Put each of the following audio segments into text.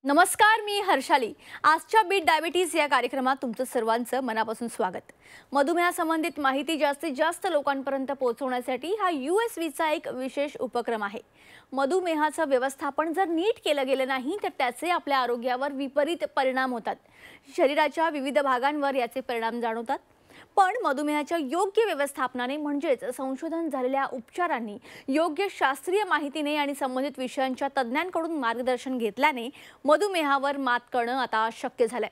नमस्कार, मी हर्षाली. आजच्या bit diabetes या कार्यक्रमात तुमचं सर्वांचं मनापासून स्वागत. मधुमेहासंबंधित माहिती जास्तीत जास्त लोकांपर्यंत पोहोचवण्यासाठी हा USVचा एक विशेष उपक्रम आहे. मधुमेहाचं व्यवस्थापन जर नीट केलं गेलं नाही तर त्याचे आपल्या आरोग्यावर विपरीत परिणाम होतात. शरीराच्या विविध भागांवर याचे परिणाम जाणवतात. पण मधुमेहाच्या योग्य व्यवस्थापनाने म्हणजेच संशोधन झालेल्या उपचारांनी, योग्य शास्त्रीय माहितीने आणि संबंधित विषयांच्या तज्ज्ञांकडून मार्गदर्शन घेतल्याने मधुमेहावर मात करणं आता शक्य झालंय.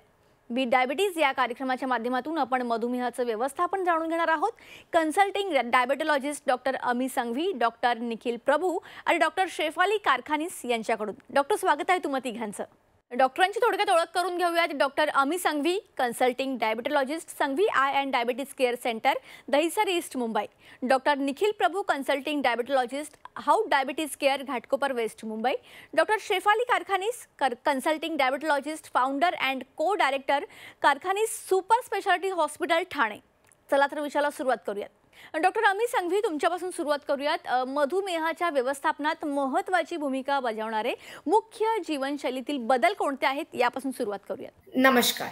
बीट डायबिटीज या कार्यक्रमाच्या माध्यमातून आपण मधुमेहाचं व्यवस्थापन जाणून घेणार आहोत. Consulting diabetologist doctor Ami Sanghvi, doctor Nikhil प्रभू आणि डॉक्टर शेफाली कारखानीस यांच्याकडून. डॉक्टर, स्वागत आहे तुम्हा तिघांचं. डॉक्टरांची थोडक्यात ओळख करून घेऊयात. Doctor Ami Sanghvi, consulting diabetologist, Sanghvi eye and diabetes care centre, Dahisar East, Mumbai. Doctor Nikhil Prabhu, consulting diabetologist, हाऊट diabetes care, Ghatkopar West, Mumbai. Doctor Shefali Karkhanis, consulting diabetologist, founder and co director, Karkhanis super speciality hospital, Thane. चला तर विषयाला सुरुवात करूयात. डॉक्टर अमी संघवी, तुमच्यापासून सुरुवात करूयात. मधुमेहाच्या व्यवस्थापनात महत्त्वाची भूमिका बजावणारे मुख्य जीवनशैलीतील बदल कोणते आहेत यापासून सुरुवात करूयात. नमस्कार.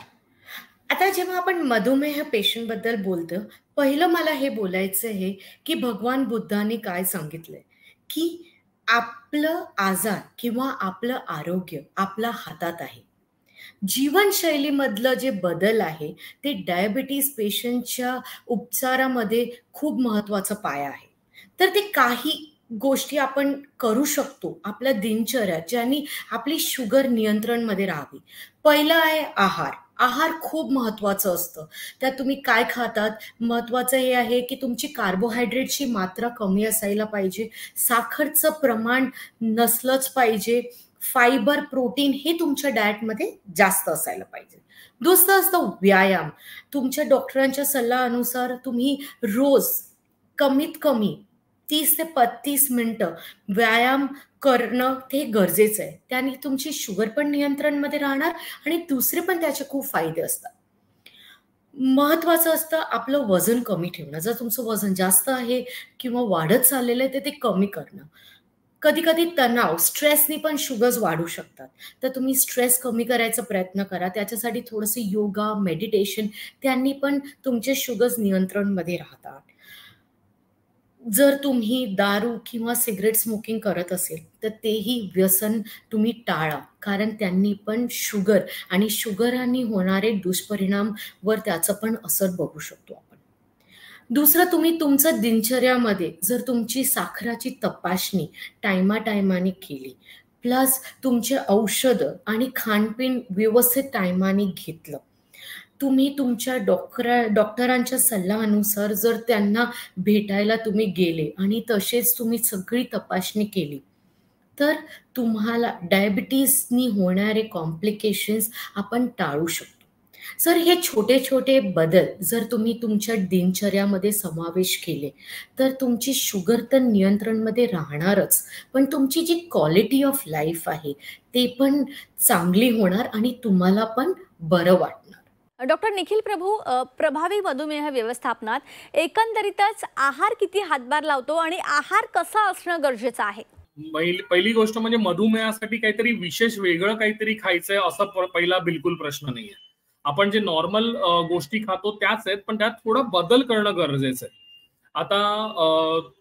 आता जेव्हा आपण मधुमेह पेशंट बद्दल बोलतो, पहिलं मला हे बोलायचं आहे की भगवान बुद्धांनी काय सांगितलंय की आपलं आजार किंवा आपलं आरोग्य आपल्या हातात आहे. जीवनशैलीमधलं जे बदल आहे ते डायबिटीज पेशंटच्या उपचारामध्ये खूप महत्त्वाचा पाया आहे. तर ते काही गोष्टी आपण करू शकतो आपल्या दिनचर्यात, ज्यांनी आपली शुगर नियंत्रणमध्ये राहावी. पहिलं आहे आहार. आहार खूप महत्त्वाचं असतं. त्यात तुम्ही काय खातात, महत्त्वाचं हे आहे की तुमची कार्बोहायड्रेटची मात्रा कमी असायला पाहिजे, साखरचं प्रमाण नसलंच पाहिजे, फायबर, प्रोटीन हे तुमच्या डाएटमध्ये जास्त असायला पाहिजे. दुसरं असतं व्यायाम. तुमच्या डॉक्टरांच्या सल्ल्यानुसार तुम्ही रोज कमीत कमी 30 ते 35 मिनिटं व्यायाम करणं ते गरजेचं आहे. त्याने तुमची शुगर पण नियंत्रणमध्ये राहणार आणि दुसरे पण त्याचे खूप फायदे असतात. महत्त्वाचं असतं आपलं वजन कमी ठेवणं. जर तुमचं वजन जास्त आहे किंवा वाढत चाललेलं आहे तर ते कमी करणं. कधी कधी तणाव, स्ट्रेसनी पण शुगर्स वाढू शकतात. तर तुम्ही स्ट्रेस कमी करायचा प्रयत्न करा. त्याच्यासाठी थोडंसं योगा, मेडिटेशन, त्यांनी पण तुमचे शुगर्स नियंत्रणमध्ये राहतात. जर तुम्ही दारू किंवा सिगरेट स्मोकिंग करत असेल तर तेही व्यसन तुम्ही टाळा, कारण त्यांनी पण शुगर आणि शुगराने होणारे दुष्परिणामवर त्याचा पण असर बघू शकतो आपण. दुसरं, तुम्ही तुमचं दिनचर्यामध्ये जर तुमची साखराची तपासणी टायमाने केली, प्लस तुमचे औषधं आणि खाणपिण व्यवस्थित टायमाने घेतलं, तुम्ही तुमच्या डॉक्टरांच्या सल्ल्यानुसार जर त्यांना भेटायला तुम्ही गेले आणि तसेच तुम्ही सगळी तपासणी केली तर तुम्हाला डायबिटीजनी होणारे कॉम्प्लिकेशन्स आपण टाळू शकतो. सर, हे छोटे छोटे बदल जर तुम्ही तुमच्या दिनचर्यामध्ये समावेश केले तर तुमची शुगर तर नियंत्रणमध्ये राहणारच, पण तुमची जी क्वालिटी ऑफ लाईफ आहे ते पण चांगली होणार आणि तुम्हाला पण बरं वाटणार. डॉक्टर निखिल प्रभू, प्रभावी मधुमेह व्यवस्थापनात एकंदरीतच आहार किती हातभार लावतो आणि आहार कसा असणं गरजेचं आहे? पहिली गोष्ट म्हणजे मधुमेहासाठी काहीतरी विशेष वेगळं काहीतरी खायचंय असं पहिला बिलकुल प्रश्न नाहीये. आपण जे नॉर्मल गोष्टी खातो त्याच आहेत, पण त्यात थोडा बदल करणं गरजेचं आहे. आता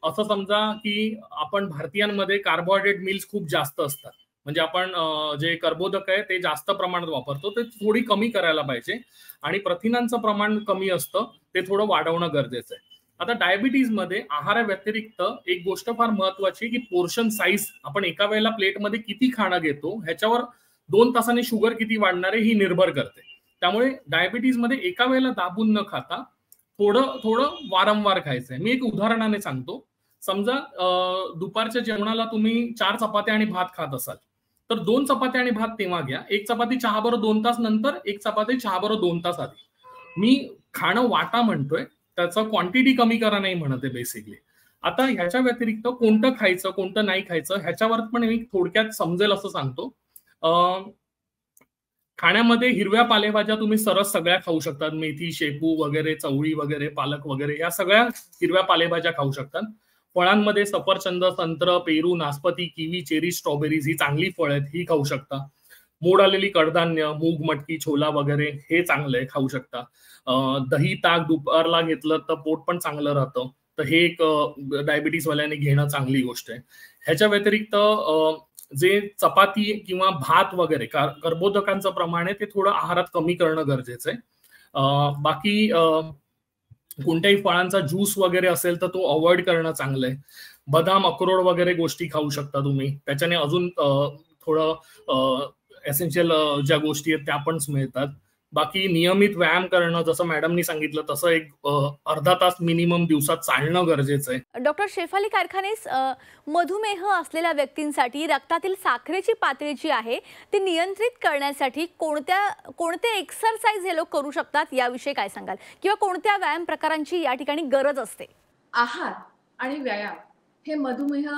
असं समजा की आपण भारतीयांमध्ये कार्बोहायड्रेट मिल्स खूप जास्त असतात, म्हणजे आपण जे कर्बोदक आहे ते जास्त प्रमाणात वापरतो, ते थोडी कमी करायला पाहिजे. आणि प्रथिनांचं प्रमाण कमी असतं, ते थोडं वाढवणं गरजेचं आहे. आता डायबिटीज मध्ये आहाराव्यतिरिक्त एक गोष्ट फार महत्वाची की पोर्शन साईज. आपण एका वेळेला प्लेटमध्ये किती खाणं घेतो ह्याच्यावर 2 तासांनी शुगर किती वाढणार आहे ही निर्भर करते. त्यामुळे डायबिटीज मध्ये एका वेळेला दाबून न खाता थोडं थोडं वारंवार खायचंय. मी एक उदाहरणाने सांगतो. समजा दुपारच्या जेवणाला तुम्ही 4 चपात्या आणि भात खात असाल तर 2 चपात्या आणि भात तेव्हा घ्या, 1 चपाती चहाबरोबर 2 तास नंतर, 1 चपाती चहाबरोबर 2 तास आधी. मी खाणं वाटा म्हणतोय, त्याचं क्वांटिटी कमी करा नाही म्हणत आहे बेसिकली. आता ह्याच्या व्यतिरिक्त कोणतं खायचं कोणतं नाही खायचं ह्याच्यावर पण मी थोडक्यात समजेल असं सांगतो. खाण्यामध्ये हिरव्या पालेभाज्या तुम्ही सरस सगळ्या खाऊ शकतात. मेथी, शेपू वगैरे, चवळी वगैरे, पालक वगैरे या सगळ्या हिरव्या पालेभाज्या खाऊ शकतात. फळांमध्ये सफरचंद, संत्र, पेरू, नासपती, किवी, चेरी, स्ट्रॉबेरीज ही चांगली फळं आहेत, ही खाऊ शकता. मोड आलेली कडधान्य, मूग, मटकी, छोला वगैरे हे चांगलं आहे, खाऊ शकता. दही, ताक दुपारला घेतलं तर पोट पण चांगलं राहतं. तर हे एक डायबिटीस वाल्याने घेणं चांगली गोष्ट आहे. ह्याच्या व्यतिरिक्त जे चपाती किंवा भात वगैरे कर्बोदकांचं प्रमाण आहे ते थोडं आहारात कमी करणं गरजेचं आहे. बाकी कोणत्याही फळांचा ज्यूस वगैरे असेल तर तो अवॉइड करणं चांगलं आहे. बदाम, अक्रोड वगैरे गोष्टी खाऊ शकता तुम्ही. त्याच्याने अजून थोडं एसेन्शियल ज्या गोष्टी आहेत त्या पण मिळतात. बाकी नियमित व्यायाम करणं, जसं मॅडमनी सांगितलं तसं एक अर्धा तास मिनिमम दिवसात चालणं गरजेचं आहे. डॉक्टर शेफाली कारखानेस, मधुमेह असलेल्या व्यक्तींसाठी रक्तातील साखरेची पातळी जी आहे ती नियंत्रित करण्यासाठी कोणते एक्सरसाइज हे लोक करू शकतात याविषयी काय सांगाल, किंवा कोणत्या व्यायाम प्रकारांची या ठिकाणी गरज असते? आहार आणि व्यायाम हे मधुमेह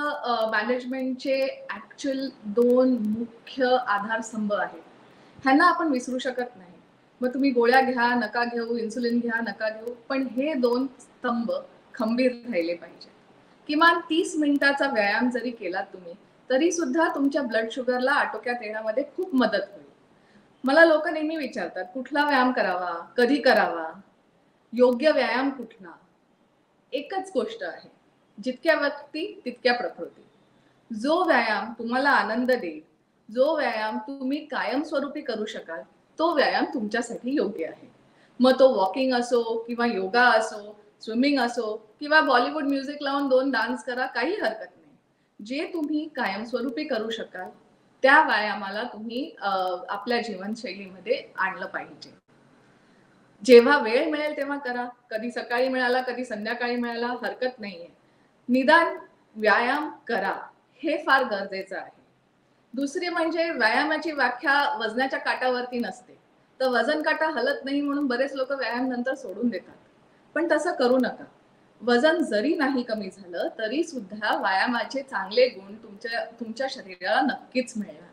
मॅनेजमेंटचे ऍक्च्युअल 2 मुख्य आधारस्तंभ आहेत. ह्यांना आपण विसरू शकत नाही. मग तुम्ही गोळ्या घ्या नका घेऊ, इन्सुलिन घ्या नका घेऊ, पण हे 2 स्तंभ खंबीर राहिले पाहिजे. किमान 30 मिनिटाचा व्यायाम जरी केलात तुम्ही तरी सुद्धा तुमच्या ब्लड शुगरला आटोक्यात येण्यामध्ये खूप मदत होईल. मला लोक नेहमी विचारतात कुठला व्यायाम करावा, कधी करावा, योग्य व्यायाम कुठला? एकच गोष्ट आहे, जितक्या व्यक्ती तितक्या प्रकृती. जो व्यायाम तुम्हाला आनंद देईल, जो व्यायाम तुम्ही कायमस्वरूपी करू शकाल, तो व्यायाम तुमच्यासाठी योग्य आहे. मग तो वॉकिंग असो किंवा योगा असो, स्विमिंग असो किंवा बॉलिवूड म्युझिक लावून 2 डान्स करा, काही हरकत नाही. जे तुम्ही कायमस्वरूपी करू शकाल त्या व्यायामाला तुम्ही आपल्या जीवनशैलीमध्ये आणलं पाहिजे. जेव्हा वेळ मिळेल तेव्हा करा. कधी सकाळी मिळाला, कधी संध्याकाळी मिळाला, हरकत नाहीये. निदान व्यायाम करा, हे फार गरजेचं आहे. दुसरी म्हणजे व्यायामाची व्याख्या वजनाच्या काटावरती नसते. तर वजन काटा हलत नाही म्हणून बरेच लोक व्यायाम नंतर सोडून देतात, पण तसं करू नका. वजन जरी नाही कमी झालं तरी सुद्धा व्यायामाचे चांगले गुण तुमच्या शरीराला नक्कीच मिळणार.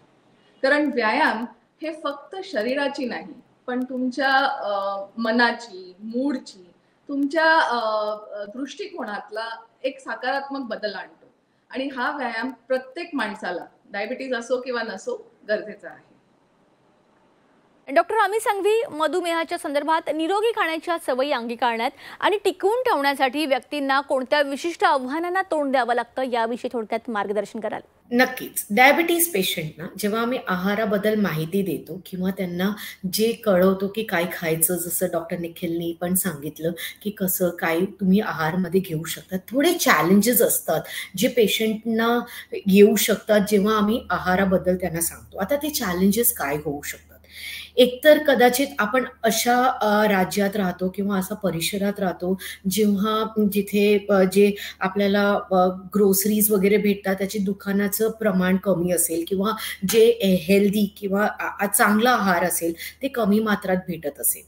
कारण व्यायाम हे फक्त शरीराची नाही, पण तुमच्या मनाची, मूडची, तुमच्या दृष्टिकोनातला एक सकारात्मक बदल आणतो. आणि हा व्यायाम प्रत्येक माणसाला, डायबिटीज असो किंवा नसो, गरजेचा आहे. डॉक्टर आम्ही सांगवी, मधुमेहाच्या संदर्भात निरोगी खाण्याच्या सवयी अंगीकारण्यात आणि टिकवून ठेवण्यासाठी व्यक्तींना कोणत्या विशिष्ट आव्हानांना तोंड द्यावं लागतं याविषयी थोडक्यात मार्गदर्शन कराल? नक्कीच. डायबिटीज पेशंटना जेव्हा आम्ही आहाराबद्दल माहिती देतो किंवा त्यांना जे कळवतो की काय खायचं, जसं डॉक्टर निखिलनी पण सांगितलं की कसं काय तुम्ही आहारमध्ये घेऊ शकता, थोडे चॅलेंजेस असतात जे पेशंटना येऊ शकतात जेव्हा आम्ही आहाराबद्दल त्यांना सांगतो. आता ते चॅलेंजेस काय होऊ शकतात? एकतर कदाचित आपण अशा राज्यात राहतो किंवा असा परिसरात राहतो जेव्हा जिथे जे आपल्याला ग्रोसरीज वगैरे भेटतात त्याची दुकानाचं प्रमाण कमी असेल किंवा जे हेल्दी किंवा चांगला आहार असेल ते कमी मात्रात भेटत असेल,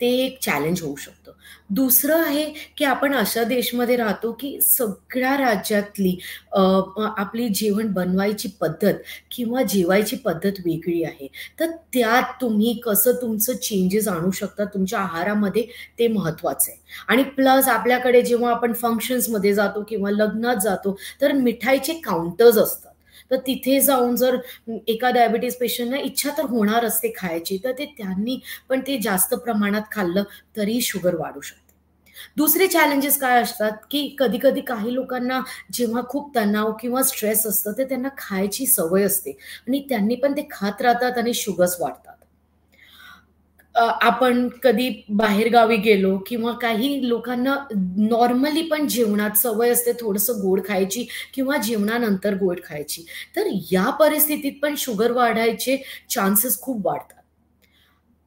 ते एक चॅलेंज होऊ शकतं. दुसरं आहे की आपण अशा देशमध्ये राहतो की सगळ्या राज्यातली आपली जेवण बनवायची पद्धत किंवा जेवायची पद्धत वेगळी आहे. तर त्यात तुम्ही कसं तुमचं चेंजेस आणू शकता तुमच्या आहारामध्ये, ते महत्त्वाचं आहे. आणि प्लस आपल्याकडे जेव्हा आपण फंक्शन्समध्ये जातो किंवा लग्नात जातो तर मिठाईचे काउंटर्स असतात. तर तिथे जाऊन जर एका डायबिटीज पेशंटना इच्छा तर होणार असते खायची, तर ते त्यांनी पण ते जास्त प्रमाणात खाल्लं तरी शुगर वाढू शकते. दुसरे चॅलेंजेस काय असतात की कधी कधी काही लोकांना जेव्हा खूप तणाव किंवा स्ट्रेस असतं तर त्यांना खायची सवय असते आणि त्यांनी पण ते खात राहतात आणि शुगर्स वाढतात. आपण कधी बाहेरगावी गेलो किंवा काही लोकांना नॉर्मली पण जेवणात सवय असते थोडंसं गोड खायची किंवा जेवणानंतर गोड खायची, तर या परिस्थितीत पण शुगर वाढायचे चान्सेस खूप वाढतात.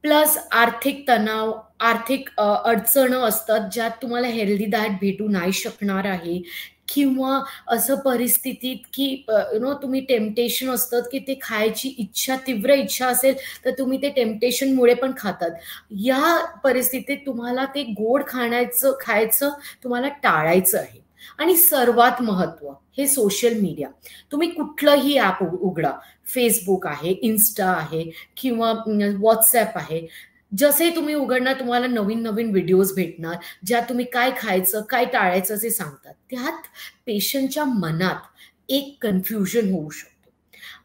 प्लस आर्थिक तणाव, आर्थिक अडचणं असतात ज्यात तुम्हाला हेल्दी डाएट भेटू नाही शकणार आहे किंवा असं परिस्थितीत की तुम्ही टेम्पटेशन असतात की ते खायची इच्छा, तीव्र इच्छा असेल तर तुम्ही ते टेम्पटेशनमुळे पण खातात. या परिस्थितीत तुम्हाला ते गोड खायचं तुम्हाला टाळायचं आहे. आणि सर्वात महत्त्व हे सोशल मीडिया. तुम्ही कुठलंही ॲप उघडा, फेसबुक आहे, इन्स्टा आहे किंवा व्हॉट्सॲप आहे, जसे तुम्ही उघडणार तुम्हाला नवीन नवीन व्हिडिओज भेटणार ज्यात तुम्ही काय खायचं काय टाळायचं असे सांगतात. त्यात पेशंटच्या मनात एक कन्फ्युजन होऊ शकतो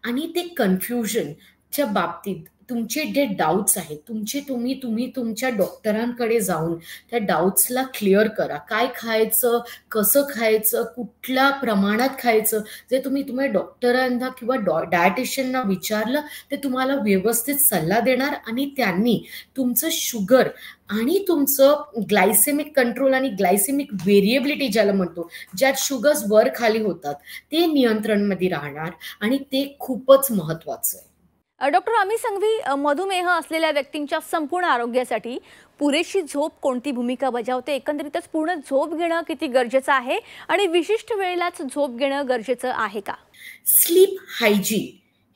आणि ते कन्फ्युजन झोपच्या बाबतीत तुमचे जे डाऊट्स आहेत तुम्ही तुमच्या डॉक्टरांकडे जाऊन त्या डाऊट्सला क्लिअर करा. काय खायचं, कसं खायचं, कुठल्या प्रमाणात खायचं, जे तुम्ही तुम्हाला डॉक्टरांना किंवा डायटिशियनना विचारलं ते तुम्हाला व्यवस्थित सल्ला देणार आणि त्यांनी तुमचं शुगर आणि तुमचं ग्लायसेमिक कंट्रोल आणि ग्लायसेमिक व्हेरिएबिलिटी ज्याला म्हणतो, ज्यात शुगर्स वर खाली होतात, ते नियंत्रणमध्ये राहणार आणि ते खूपच महत्वाचं आहे. डॉक्टर अमी संघवी, मधुमेह असलेल्या व्यक्तींच्या संपूर्ण आरोग्यासाठी पुरेशी झोप कोणती भूमिका बजावते? एकंदरीतच पूर्ण झोप घेणं किती गरजेचं आहे आणि विशिष्ट वेळेलाच झोप घेणं गरजेचं आहे का? स्लीप हायजीन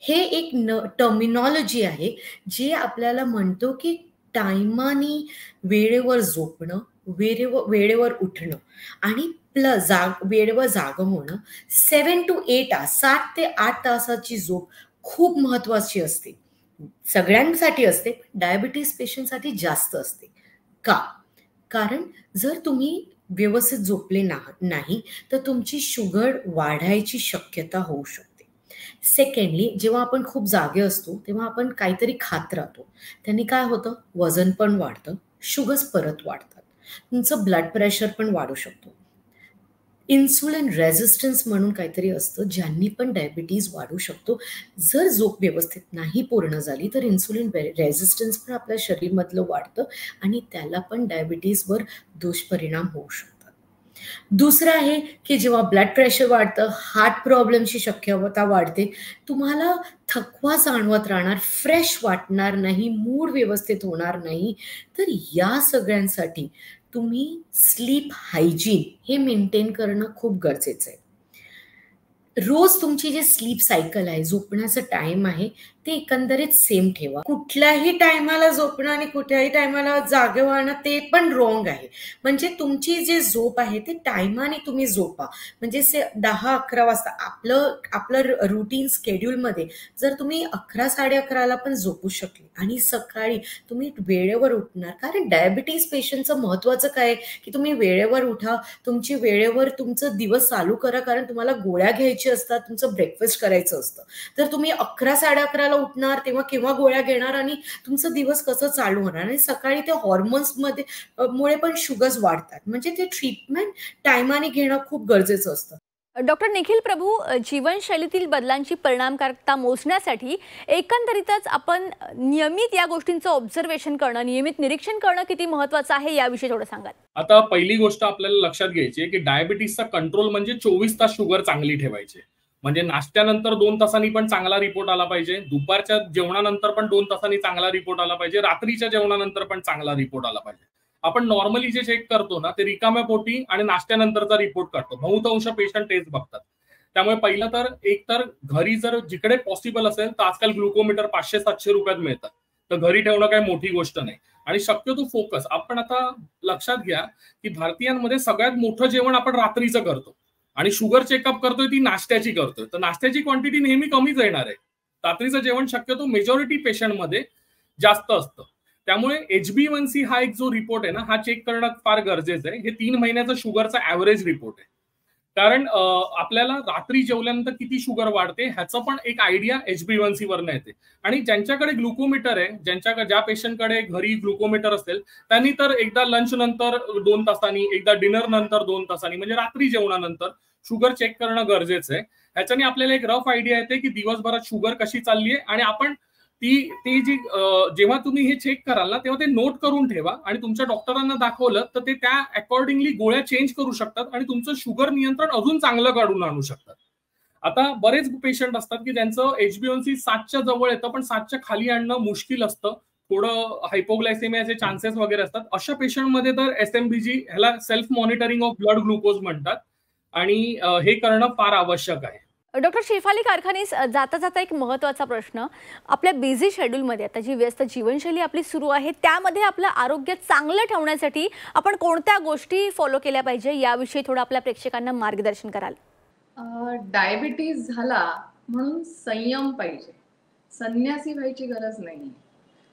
हे एक टर्मिनॉलॉजी आहे जे आपल्याला म्हणतो की टायमाने वेळेवर झोपणं, वेळेवर उठणं आणि प्लस वेळेवर जागं होणं. 7 to 8 तास, 7 ते 8 तासाची झोप खूप महत्वाची असते. सगळ्यांसाठी असते, डायबिटीस पेशंटसाठी जास्त असते. का? कारण जर तुम्ही व्यवस्थित झोपले नाही तर तुमची शुगर वाढायची शक्यता होऊ शकते. सेकंडली, जेव्हा आपण खूप जागे असतो तेव्हा आपण काहीतरी खात राहतो. त्यांनी काय होतं, वजन पण वाढतं, शुगर्स परत वाढतात, तुमचं ब्लड प्रेशर पण वाढू शकतो. इन्सुलिन रेझिस्टन्स म्हणून काहीतरी असतं ज्यांनी पण डायबिटीज वाढू शकतो. जर झोप व्यवस्थित नाही पूर्ण झाली तर इन्सुलिन रेझिस्टन्स पण आपल्या शरीरामधलं वाढतं आणि त्याला पण डायबिटीजवर दुष्परिणाम होऊ शकतात. दुसरं आहे की जेव्हा ब्लड प्रेशर वाढतं, हार्ट प्रॉब्लेमची शक्यता वाढते, तुम्हाला थकवा जाणवत राहणार, फ्रेश वाटणार नाही, मूड व्यवस्थित होणार नाही. तर या सगळ्यांसाठी तुम्ही स्लीप हायजीन हे मेंटेन करणं खूप गरजेचं आहे. रोज तुमची जे स्लीप सायकल आहे, झोपण्याचं टाइम आहे, ते एकंदरीत सेम ठेवा. कुठल्याही टायमाला झोपणं आणि कुठल्याही टायमाला जागे वाढणं ते पण रॉंग आहे. म्हणजे तुमची जे झोप आहे ते टायमाने तुम्ही झोपा. म्हणजे 10-11 वाजता आपलं रुटीन स्केड्यूलमध्ये जर तुम्ही 11-11:30ला पण झोपू शकले आणि सकाळी तुम्ही वेळेवर उठणार. कारण डायबिटीज पेशंटचं महत्वाचं काय आहे की तुम्ही वेळेवर उठा, तुमची वेळेवर तुमचं दिवस चालू करा. कारण तुम्हाला गोळ्या घ्यायची असतात, तुमचं ब्रेकफास्ट करायचं असतं. तर तुम्ही 11-11:30ला उठणार तेव्हा केव्हा गोळ्या घेणार आणि तुमचं दिवस कसं चालू होणार. आणि सकाळी ते हॉर्मोन्समध्ये मुळे पण शुगर्स वाढतात. म्हणजे ते ट्रीटमेंट टायमाने घेणं खूप गरजेचं असतं. डॉक्टर निखिल प्रभू, जीवनशैलीतील बदलांची परिणामकारकता मोजण्यासाठी एकंदरीतच आपण नियमित या गोष्टींचं ऑब्झर्वेशन करणं, नियमित निरीक्षण करणं किती महत्त्वाचं आहे याविषयी थोडं सांगाल? आता पहिली गोष्ट आपल्याला लक्षात घ्यायची आहे की डायबिटीसचा कंट्रोल म्हणजे 24 तास शुगर चांगली ठेवायची. म्हणजे नाश्त्यानंतर 2 तासांनी पण चांगला रिपोर्ट आला पाहिजे, दुपारच्या जेवणानंतर पण 2 तासांनी चांगला रिपोर्ट आला पाहिजे, रात्रीच्या जेवणानंतर पण चांगला रिपोर्ट आला पाहिजे. आपण नॉर्मली जे चेक करतो ना ते रिकाम्या पोटी आणि नाश्त्यानंतरचा रिपोर्ट काढतो. बहुतांश पेशंट तेच बघतात. त्यामुळे पहिलं तर एक तर घरी जर जिकडे पॉसिबल असेल तर आजकाल ग्लुकोमीटर 500-700 रुपयात मिळतात. तर घरी ठेवणं काही मोठी गोष्ट नाही. आणि शक्यतो फोकस आपण आता लक्षात घ्या की भारतीयांमध्ये सगळ्यात मोठं जेवण आपण रात्रीचं करतो आणि शुगर चेकअप करतोय ती नाश्त्याची करतोय. तर नाश्त्याची क्वांटिटी नेहमी कमीच येणार आहे. रात्रीचं जेवण शक्यतो मेजॉरिटी पेशंटमध्ये जास्त असतं. त्यामुळे HbA1c हा एक जो रिपोर्ट आहे ना हा चेक करणं फार गरजेचं आहे. हे 3 महिन्याचा शुगरचा ऍव्हरेज रिपोर्ट आहे. कारण आपल्याला रात्री जेवल्यानंतर किती शुगर वाढते ह्याचं पण एक आयडिया HbA1c वरनं येते. आणि ज्यांच्याकडे ग्लुकोमीटर आहे, ज्या पेशंटकडे घरी ग्लुकोमीटर असेल त्यांनी तर एकदा लंच नंतर 2 तासांनी, एकदा डिनर नंतर 2 तासांनी म्हणजे रात्री जेवणानंतर शुगर चेक करणं गरजेचं आहे. ह्याच्याने आपल्याला एक रफ आयडिया येते की दिवसभरात शुगर कशी चालली आहे आणि आपण ती जी जेव्हा तुम्ही हे चेक कराल ना तेव्हा ते नोट करून ठेवा आणि तुमच्या डॉक्टरांना दाखवलं तर ते त्या अकॉर्डिंगली गोळ्या चेंज करू शकतात आणि तुमचं शुगर नियंत्रण अजून चांगलं काढून आणू शकतात. आता बरेच पेशंट असतात की ज्यांचं HbA1c 7च्या जवळ येतं पण 7च्या खाली आणणं मुश्किल असतं. थोडं हायपोग्लायसेमियाचे चान्सेस वगैरे असतात. अशा पेशंटमध्ये तर SMBG ह्याला self monitoring of blood glucose म्हणतात आणि हे करणं फार आवश्यक आहे. डॉक्टर शेफाली कारखानीस, जाता जाता एक महत्त्वाचा प्रश्न, आपल्या बिझी शेड्यूलमध्ये आता जी व्यस्त जीवनशैली आपली सुरू आहे त्यामध्ये आपलं आरोग्य चांगलं ठेवण्यासाठी आपण कोणत्या गोष्टी फॉलो केल्या पाहिजे याविषयी थोडं आपल्या प्रेक्षकांना मार्गदर्शन कराल? डायबिटीज झाला म्हणून संयम पाहिजे, संन्यासी व्हायची गरज नाही.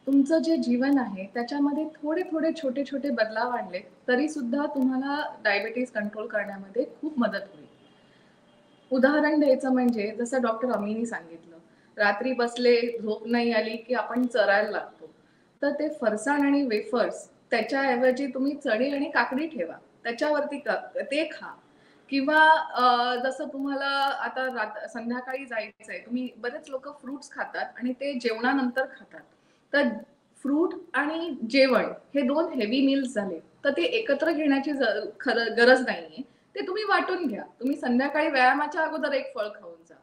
तुमचं जे जीवन आहे त्याच्यामध्ये थोडे थोडे छोटे छोटे बदलाव आणले तरी सुद्धा तुम्हाला डायबिटीज कंट्रोल करण्यामध्ये खूप मदत होईल. उदाहरण द्यायचं म्हणजे जसं डॉक्टर अमीनी सांगितलं, रात्री बसले, झोप नाही आली की आपण चरायला लागतो. तर ते फरसाण आणि वेफर्स त्याच्याऐवजी तुम्ही चणे आणि काकडी ठेवा, त्याच्यावरती ते खा. किंवा जसं तुम्हाला आता संध्याकाळी जायचंय, तुम्ही बरेच लोक फ्रुट्स खातात आणि ते जेवणानंतर खातात. तर फ्रूट आणि जेवण हे 2 हेवी मील्स झाले, तर ते एकत्र घेण्याची गरज नाहीये. ते तुम्ही वाटून घ्या. तुम्ही संध्याकाळी व्यायामाच्या अगोदर एक फळ खाऊन जा.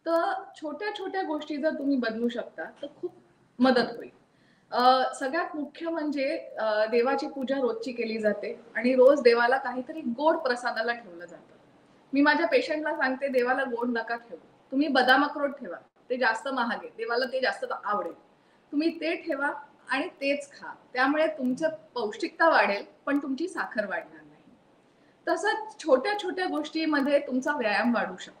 तर छोट्या छोट्या गोष्टी जर तुम्ही बदलू शकता तर खूप मदत होईल. सगळ्यात मुख्य म्हणजे देवाची पूजा रोजची केली जाते आणि रोज देवाला काहीतरी गोड प्रसादाला ठेवलं जातं. मी माझ्या पेशंटला सांगते, देवाला गोड नका ठेवू. तुम्ही बदाम अक्रोड ठेवा, ते जास्त महाग आहे, देवाला ते जास्त आवडेल. तुम्ही ते ठेवा आणि तेच खा. त्यामुळे तुमचं पौष्टिकता वाढेल, पण तुमची साखर वाढणार नाही. तसंच छोट्या छोट्या गोष्टीमध्ये तुमचा व्यायाम वाढू शकतो.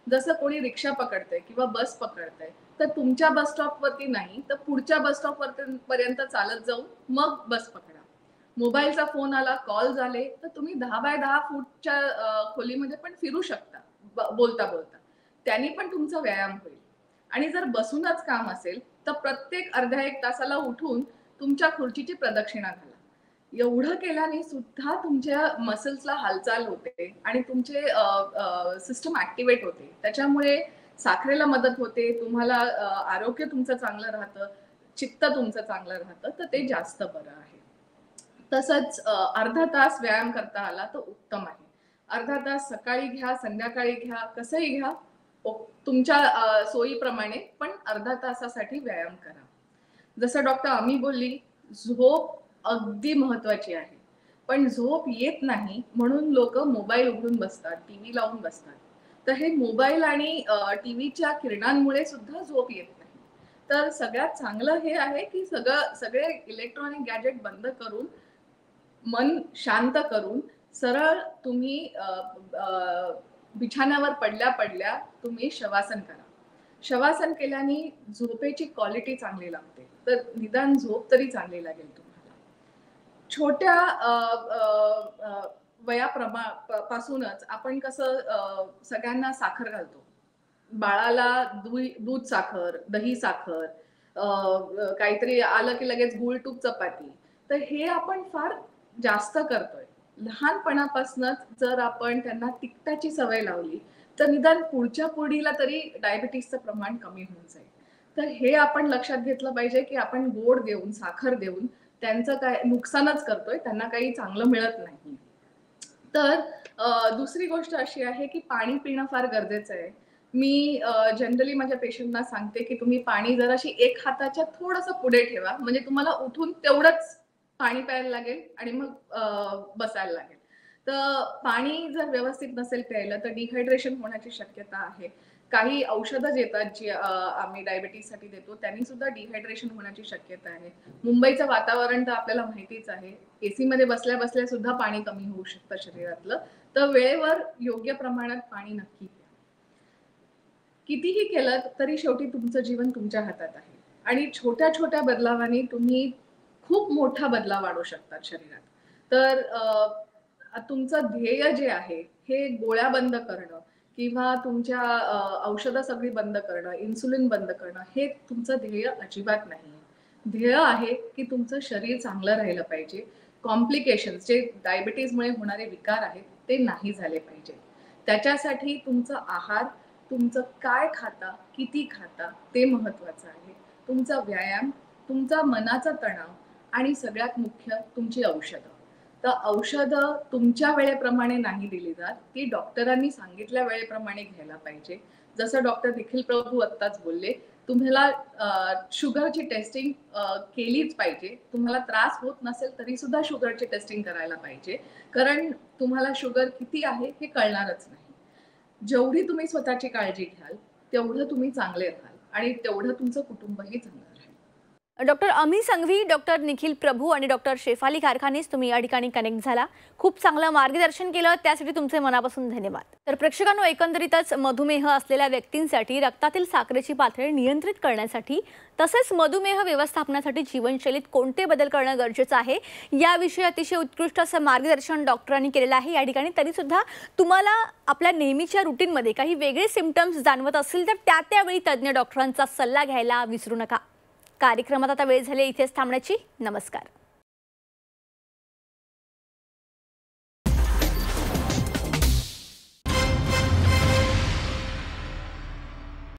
जसं कोणी रिक्षा पकडतंय किंवा बस पकडतंय, तर तुमच्या बस स्टॉपवरती नाही, तर पुढच्या बस स्टॉप पर्यंत चालत जाऊन मग बस पकडा. मोबाईलचा फोन आला, कॉल झाले, तर तुम्ही 10 बाय 10 फूटच्या खोलीमध्ये पण फिरू शकता बोलता बोलता. त्यांनी पण तुमचा व्यायाम होईल. आणि जर बसूनच काम असेल तर प्रत्येक अर्ध्या 1 तासाला उठून तुमच्या खुर्चीची प्रदक्षिणा घाला. एवढं केल्याने सुद्धा तुमच्या मसल्सला हालचाल होते आणि तुमचे सिस्टम ऍक्टिव्हेट होते. त्याच्यामुळे साखरेला मदत होते, तुम्हाला आरोग्य तुमचं चांगलं राहतं, चित्त तुमचं चांगलं राहतं, तर ते जास्त बरं आहे. तसंच अर्धा तास व्यायाम करता आला तर उत्तम आहे. अर्धा तास सकाळी घ्या, संध्याकाळी घ्या, कसंही घ्या, तुमच्या सोयीप्रमाणे, पण अर्धा तासासाठी व्यायाम करा. जसं डॉक्टर अमी बोलली, झोप अगदी महत्वाची आहे. पण झोप येत नाही म्हणून लोक मोबाईल उघडून बसतात, टीव्ही लावून बसतात. तर हे मोबाईल आणि टीव्हीच्या किरणांमुळे सुद्धा झोप येत नाही. तर सगळ्यात चांगलं हे आहे की सगळे इलेक्ट्रॉनिक गॅजेट बंद करून, मन शांत करून सरळ तुम्ही बिछाण्यावर पडल्या तुम्ही शवासन करा. शवासन केल्याने झोपेची क्वालिटी चांगली लागते, तर निदान झोप तरी चांगली लागेल तुम्हाला. छोट्या वयापासूनच आपण कसं सगळ्यांना साखर घालतो. बाळाला दूध साखर, दही साखर, काहीतरी आलं की लगेच गुळ तूप चपाती. तर हे आपण फार जास्त करतोय. लहानपणापासूनच जर आपण त्यांना तिखटाची सवय लावली तर निदान पुढच्या पिढीला तरी डायबिटीसचं प्रमाण कमी होऊन जाईल. तर हे आपण लक्षात घेतलं पाहिजे की आपण गोड देऊन, साखर देऊन त्यांचं काय नुकसानच करतोय, त्यांना काही चांगलं मिळत नाही. तर दुसरी गोष्ट अशी आहे की पाणी पिणं फार गरजेचं आहे. मी जनरली माझ्या पेशंटना सांगते की तुम्ही पाणी जराशी 1 हाताच्या थोडंसं पुढे ठेवा, म्हणजे तुम्हाला उठून तेवढंच पाणी प्यायला लागेल आणि मग बसायला लागेल. तर पाणी जर व्यवस्थित नसेल प्यायला तर डिहायड्रेशन होण्याची शक्यता आहे. काही औषधं येतात जी आम्ही डायबिटीससाठी देतो, त्यांनी सुद्धा डिहायड्रेशन होण्याची शक्यता आहे. मुंबईचं वातावरण तर आपल्याला माहितीच आहे. एसी मध्ये बसल्या बसल्या सुद्धा पाणी कमी होऊ शकतं शरीरातलं. तर वेळेवर योग्य प्रमाणात पाणी नक्की प्या. कितीही केलं तरी शेवटी तुमचं जीवन तुमच्या हातात आहे आणि छोट्या छोट्या बदलावाने तुम्ही खूप मोठा बदलाव आणू शकतात शरीरात. तर तुमचं ध्येय जे आहे हे गोळ्या बंद करणं किंवा तुमच्या औषधं सगळी बंद करणं, इन्सुलिन बंद करणं, हे तुमचं ध्येय अजिबात नाही. ध्येय आहे की तुमचं शरीर चांगलं राहिलं पाहिजे. कॉम्प्लिकेशन्स जे डायबिटीजमुळे होणारे विकार आहेत ते नाही झाले पाहिजे. त्याच्यासाठी तुमचा आहार, तुमचं काय खाता, किती खाता ते महत्वाचं आहे. तुमचा व्यायाम, तुमचा मनाचा तणाव आणि सगळ्यात मुख्य तुमची औषधं. तर औषधं तुमच्या वेळेप्रमाणे नाही दिली जात, ती डॉक्टरांनी सांगितल्या वेळेप्रमाणे घ्यायला पाहिजे. जसं डॉक्टर निखिल प्रभू आत्ताच बोलले, तुम्हाला शुगरची टेस्टिंग केलीच पाहिजे. तुम्हाला त्रास होत नसेल तरी सुद्धा शुगरची टेस्टिंग करायला पाहिजे, कारण तुम्हाला शुगर किती आहे हे कळणारच नाही. जेवढी तुम्ही स्वतःची काळजी घ्याल तेवढं तुम्ही चांगले राहाल आणि तेवढं तुमचं कुटुंबही चांगलं राहील. डॉक्टर अमी संघवी, डॉक्टर निखिल प्रभू आणि डॉक्टर शेफाली कारखानीस, तुम्ही या ठिकाणी कनेक्ट झाला. खूप चांगलं मार्गदर्शन केलं, त्यासाठी तुमचे मनापासून धन्यवाद. तर प्रेक्षकांनो, एकंदरीतच मधुमेह असलेल्या व्यक्तींसाठी रक्तातील साखरेची पातळी नियंत्रित करण्यासाठी तसेच मधुमेह व्यवस्थापनासाठी जीवनशैलीत कोणते बदल करणं गरजेचं आहे याविषयी अतिशय उत्कृष्ट असं मार्गदर्शन डॉक्टरांनी केलेलं आहे या ठिकाणी. तरीसुद्धा तुम्हाला आपल्या नेहमीच्या रुटीनमध्ये काही वेगळे सिम्पटम्स जाणवत असतील तर त्यावेळी तज्ज्ञ डॉक्टरांचा सल्ला घ्यायला विसरू नका. कार्यक्रमात आता वेळ झाली इथेच थांबण्याची. नमस्कार.